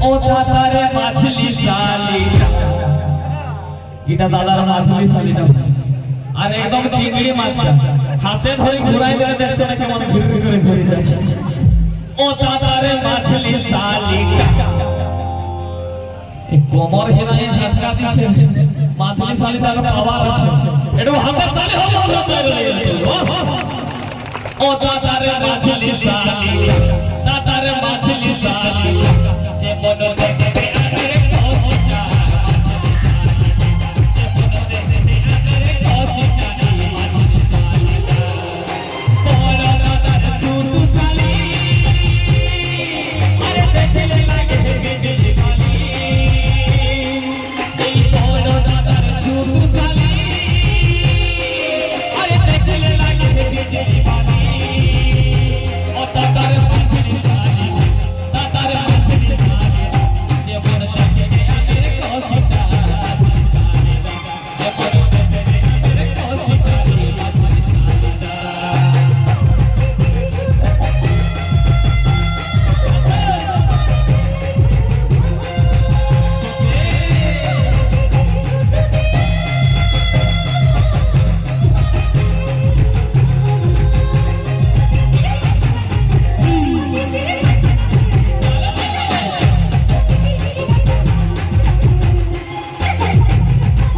ও দাদারে মাছলি শালি এটা দাদার মাছলি শালিটা আর একদম চিংড়ি মাছটা হাতে ধরে ঘুরাই দিলে দেখছো না কেমন ঘুরে ঘুরে ঘুরে যাচ্ছে। ও দাদারে মাছলি শালি কোমর হিলাই ঝাটকা দিছে মাছলি শালিটার পাওয়ার আছে একটু হাতে তালি হবে ও দাদারে মাছলি শালি দাদারে মাছলি শালি যে বড় দেখবে